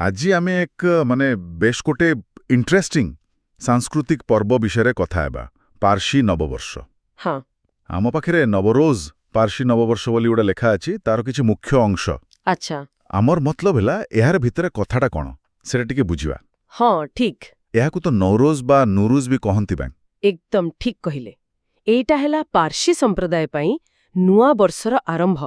আজি আমি এক মানে বেশ গোটে ইন্টারেস্টিং সাংস্কৃতিক পর্ব বিষয়ে কথা হেবা পার্সি নববর্ষ। হ্যাঁ আম পাখে নবরোজ পার্সি নববর্ষ বলি গোটে লেখা আছে, তার কিছু মুখ্য অংশ। আচ্ছা আমার মতলব হেলা এর ভিতরে কথাটা কোণ সেটা টিকে বুঝিবা। হ্যাঁ ঠিক এহাকু তো নৌরোজ বা নুরুজ বি কহন্তি ব্যাং। একদম ঠিক কহিলে। এইটা হেলা পার্সি সম্প্রଦାୟ পাই ନୂଆ ବର୍ଷର ଆରମ୍ଭ।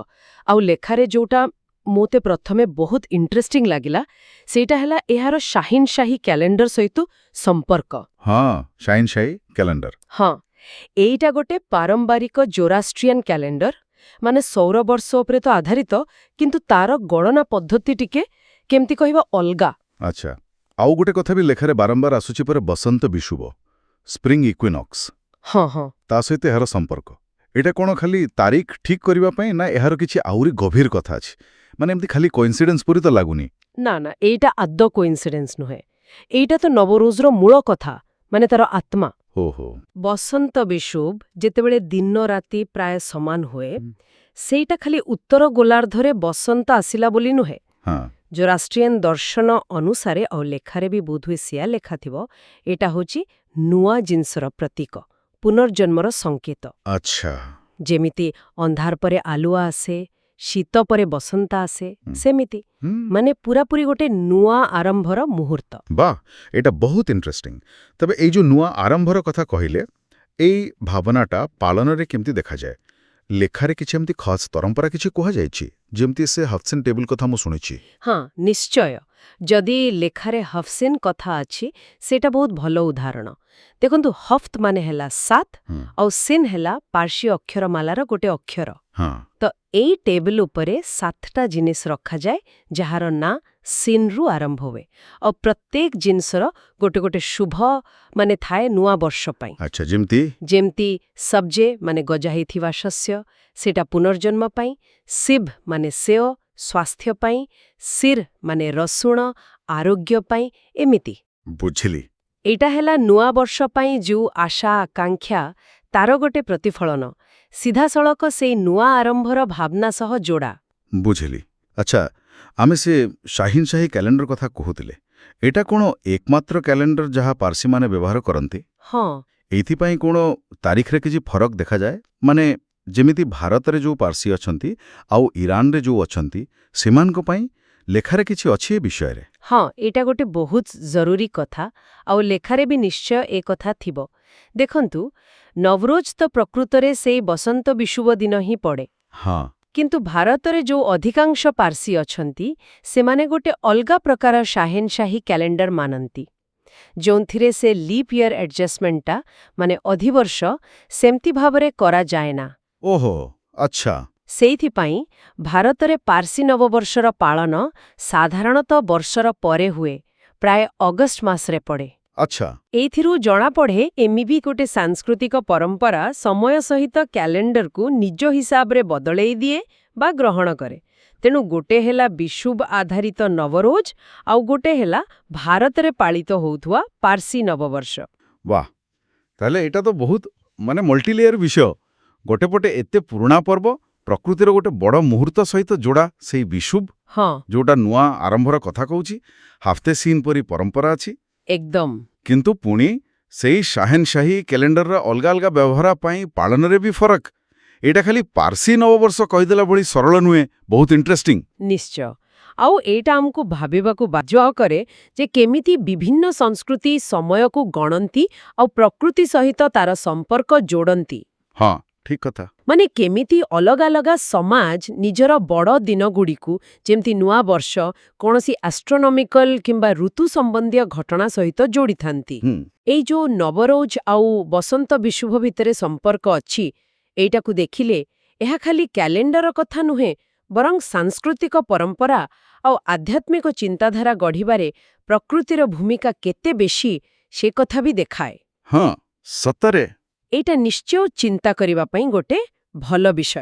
ଆଉ ଲେଖାରେ ଯୋଉଟା ମୋତେ ପ୍ରଥମେ ବହୁତ ଇଣ୍ଟରେଷ୍ଟିଂ ଲାଗିଲା ସେଇଟା ହେଲା ଏହାର ଶାହିନଶାହୀ କ୍ୟାଲେଣ୍ଡର ସହିତ ସମ୍ପର୍କ। ହଁ শাইন শাহী କ୍ୟାଲେଣ୍ଡର। ହଁ ଏଇଟା ଗୋଟେ ପାରମ୍ପରିକ ଜୋରାଷ୍ଟ୍ରିଆନ୍ କ୍ୟାଲେଣ୍ଡର, ମାନେ ସୌରବର୍ଷ ଉପରେ ତ ଆଧାରିତ, କିନ୍ତୁ ତାର ଗଣନା ପଦ୍ଧତି ଟିକେ କେମିତି କହିବା ଅଲଗା। ଆଚ୍ଛା, ଆଉ ଗୋଟେ କଥା ବି ଲେଖାରେ ବାରମ୍ବାର ଆସୁଛି ପରେ ବସନ୍ତ ବିଷୁବ, ସ୍ପ୍ରିଙ୍ଗ ଇକ୍ୱିନକ୍ସ। ହଁ ହଁ ତା ସହିତ ଏହାର ସମ୍ପର୍କ এটা কোণ খালি তারিখ ঠিক করিবা পাই না এହାର କିଛି ଆହୁରି ଗଭୀର କଥା ଅଛି? ମାନେ ଏମିତି ଖାଲି କୋଇନ୍ସିଡେନ୍ସ ପରି ତ ଲାଗୁନି। ନା ନା ଏଇଟା ଆଦୌ କୋଇନ୍ସିଡେନ୍ସ ନୁହେଁ। ଏଇଟା ତ ନବରୋଜର ମୂଳ କଥା, ମାନେ ତାର ଆତ୍ମା। ଓହୋ। ବସନ୍ତ ବିଷୁବ ଯେତେବେଳେ ଦିନ ରାତି ପ୍ରାୟ ସମାନ ହୁଏ, ସେଇଟା ଖାଲି ଉତ୍ତର ଗୋଲାର୍ଦ୍ଧରେ ବସନ୍ତ ଆସିଲା ବୋଲି ନୁହେଁ। ହଁ ଜୋରାଷ୍ଟ୍ରିଆନ୍ ଦର୍ଶନ ଅନୁସାରେ ଆଉ ଲେଖାରେ ବି ବୋଧହୁଏ ସିଆ ଲେଖାଥିବ, ଏଇଟା ହେଉଛି ନୂଆ ଜିନିଷର ପ୍ରତୀକ, ପୁନର୍ଜନ୍ମର ସଂକେତ। ଆଚ୍ଛା। ଯେମିତି ଅନ୍ଧାର ପରେ ଆଲୁଅ ଆସେ, ଶୀତ ପରେ ବସନ୍ତ ଆସେ, ସେମିତି ମାନେ ପୁରାପୁରି ଗୋଟେ ନୂଆ ଆରମ୍ଭର ମୁହୂର୍ତ୍ତ। ବାଃ, এটা ବହୁତ ଇଣ୍ଟରେଷ୍ଟିଂ। ତେବେ ଏଇ ଯୋଉ ନୂଆ ଆରମ୍ଭର କଥା କହିଲେ, ଏଇ ଭାବନାଟା ପାଳନରେ କେମିତି ଦେଖାଯାଏ? ଲେଖାରେ କିଛି ଏମିତି ଖାସ୍ ପରମ୍ପରା କିଛି କୁହାଯାଇଛି, ଯେମିତି ସେ ହଫସିନ୍ ଟେବୁଲ କଥା ମୁଁ ଶୁଣିଛି। ହଁ ନିଶ୍ଚୟ, ଯଦି ଲେଖାରେ ହଫସିନ୍ କଥା ଅଛି ସେଇଟା ବହୁତ ଭଲ ଉଦାହରଣ। ଦେଖନ୍ତୁ, ହଫ୍ତ ମାନେ ହେଲା 7 ଆଉ ସିନ୍ ହେଲା ପାର୍ସୀ ଅକ୍ଷରମାଲାର ଗୋଟେ ଅକ୍ଷର। ହଁ ତ ଏଇ ଟେବୁଲ ଉପରେ 7ଟା ଜିନିଷ ରଖାଯାଏ ଯାହାର ନାଁ ସିନ୍ରୁ ଆରମ୍ଭ ହୁଏ, ଆଉ ପ୍ରତ୍ୟେକ ଜିନିଷର ଗୋଟେ ଗୋଟେ ଶୁଭ ମାନେ ଥାଏ ନୂଆ ବର୍ଷ ପାଇଁ। ଆଚ୍ଛା, ଯେମିତି ସବ୍ଜେ ମାନେ ଗଜା ହେଇଥିବା ଶସ୍ୟ, ସେଇଟା ପୁନର୍ଜନ୍ମ ପାଇଁ। ଶିବ ମାନେ ସେଓ, ସ୍ୱାସ୍ଥ୍ୟ ପାଇଁ। ସିର୍ ମାନେ ରସୁଣ, ଆରୋଗ୍ୟ ପାଇଁ। ଏମିତି ବୁଝିଲି। ଏଇଟା ହେଲା ନୂଆ ବର୍ଷ ପାଇଁ ଯୋଉ ଆଶା ଆକାଂକ୍ଷା, ତାର ଗୋଟେ ପ୍ରତିଫଳନ, ସିଧାସଳଖ ସେଇ ନୂଆ ଆରମ୍ଭର ଭାବନା ସହ ଯୋଡ଼ା। ବୁଝିଲି। ଆଚ୍ଛା, ଆମେ ସେ ଶାହିନ ଶାହୀ କ୍ୟାଲେଣ୍ଡର କଥା କହୁଥିଲେ, ଏଇଟା କ'ଣ ଏକମାତ୍ର କ୍ୟାଲେଣ୍ଡର ଯାହା ପାର୍ସିମାନେ ବ୍ୟବହାର କରନ୍ତି? ହଁ ଏଇଥିପାଇଁ କ'ଣ ତାରିଖରେ କିଛି ଫରକ ଦେଖାଯାଏ? ମାନେ ଯେମିତି ଭାରତରେ ଯୋଉ ପାର୍ସି ଅଛନ୍ତି ଆଉ ଇରାନରେ ଯୋଉ ଅଛନ୍ତି, ସେମାନଙ୍କ ପାଇଁ ଲେଖାରେ କିଛି ଅଛି ଏ ବିଷୟରେ? ହଁ ଏଇଟା ଗୋଟେ ବହୁତ ଜରୁରୀ କଥା, ଆଉ ଲେଖାରେ ବି ନିଶ୍ଚୟ ଏ କଥା ଥିବ। ଦେଖନ୍ତୁ, ନବରୋଜ ତ ପ୍ରକୃତରେ ସେଇ ବସନ୍ତ ବିଷୁବ ଦିନ ହିଁ ପଡ଼େ। ହଁ କିନ୍ତୁ ଭାରତରେ ଯୋଉ ଅଧିକାଂଶ ପାର୍ସି ଅଛନ୍ତି, ସେମାନେ ଗୋଟେ ଅଲଗା ପ୍ରକାର ଶାହେନଶାହୀ କ୍ୟାଲେଣ୍ଡର ମାନନ୍ତି, ଯେଉଁଥିରେ ସେ ଲିପ୍ ଇୟର ଆଡଜଷ୍ଟମେଣ୍ଟଟା ମାନେ ଅଧିବର୍ଷ ସେମିତି ଭାବରେ କରାଯାଏ ନା। ଓହୋ, ଆଚ୍ଛା। ସେଇଥିପାଇଁ ଭାରତରେ ପାର୍ସୀ ନବବର୍ଷର ପାଳନ ସାଧାରଣତଃ ବର୍ଷର ପରେ ହୁଏ, ପ୍ରାୟ ଅଗଷ୍ଟ ମାସରେ ପଡ଼େ। ଆଚ୍ଛା। ଏଇଥିରୁ ଜଣାପଡ଼େ ଏମିତି ଗୋଟେ ସାଂସ୍କୃତିକ ପରମ୍ପରା ସମୟ ସହିତ କ୍ୟାଲେଣ୍ଡରକୁ ନିଜ ହିସାବରେ ବଦଳେଇ ଦିଏ ବା ଗ୍ରହଣ କରେ। ତେଣୁ ଗୋଟେ ହେଲା ବିଷୁବ ଆଧାରିତ ନବରୋଜ, ଆଉ ଗୋଟେ ହେଲା ଭାରତରେ ପାଳିତ ହେଉଥିବା ପାର୍ସୀ ନବବର୍ଷ। ବାଃ, ତାହେଲେ ଏଇଟା ତ ବହୁତ ମାନେ ମଲ୍ଟିଲେୟର ବିଷୟ। ଗୋଟେ ପଟେ ଏତେ ପୁରୁଣା ପର୍ବ, ପ୍ରକୃତିର ଗୋଟେ ବଡ଼ ମୁହୂର୍ତ୍ତ ସହିତ ଯୋଡ଼ା ସେଇ ବିଷୁବ, ହଁ ଯୋଉଟା ନୂଆ ଆରମ୍ଭର କଥା କହୁଛି। ହାଫତେ ସିନ୍ ପରି ପରମ୍ପରା ଅଛି, ଏକଦମ। କିନ୍ତୁ ପୁଣି ସେଇ ଶାହେନଶାହୀ କ୍ୟାଲେଣ୍ଡରର ଅଲଗା ଅଲଗା ବ୍ୟବହାର ପାଇଁ ପାଳନରେ ବି ଫରକ। ଏଇଟା ଖାଲି ପାର୍ସୀ ନବବର୍ଷ କହିଦେଲା ଭଳି ସରଳ ନୁହେଁ, ବହୁତ ଇଣ୍ଟରେଷ୍ଟିଂ। ନିଶ୍ଚୟ। ଆଉ ଏଇଟା ଆମକୁ ଭାବିବାକୁ ବାଧ୍ୟ କରେ ଯେ କେମିତି ବିଭିନ୍ନ ସଂସ୍କୃତି ସମୟକୁ ଗଣନ୍ତି ଆଉ ପ୍ରକୃତି ସହିତ ତାର ସମ୍ପର୍କ ଯୋଡ଼ନ୍ତି। ହଁ ଠିକ୍ କଥା। ମାନେ କେମିତି ଅଲଗା ଅଲଗା ସମାଜ ନିଜର ବଡ଼ ଦିନଗୁଡ଼ିକୁ, ଯେମିତି ନୂଆ ବର୍ଷ, କୌଣସି ଆଷ୍ଟ୍ରୋନମିକାଲ କିମ୍ବା ଋତୁ ସମ୍ବନ୍ଧୀୟ ଘଟଣା ସହିତ ଯୋଡ଼ିଥାନ୍ତି। ଏଇ ଯୋଉ ନବରୋଜ ଆଉ ବସନ୍ତ ବିଷୁବ ଭିତରେ ସମ୍ପର୍କ ଅଛି, ଏଇଟାକୁ ଦେଖିଲେ ଏହା ଖାଲି କ୍ୟାଲେଣ୍ଡର କଥା ନୁହେଁ, ବରଂ ସାଂସ୍କୃତିକ ପରମ୍ପରା ଆଉ ଆଧ୍ୟାତ୍ମିକ ଚିନ୍ତାଧାରା ଗଢ଼ିବାରେ ପ୍ରକୃତିର ଭୂମିକା କେତେ ବେଶୀ ସେ କଥା ବି ଦେଖାଏ। ହଁ ସତରେ। ଏଇଟା ନିଶ୍ଚୟ ଚିନ୍ତା କରିବା ପାଇଁ ଗୋଟେ ଭଲ ବିଷୟ।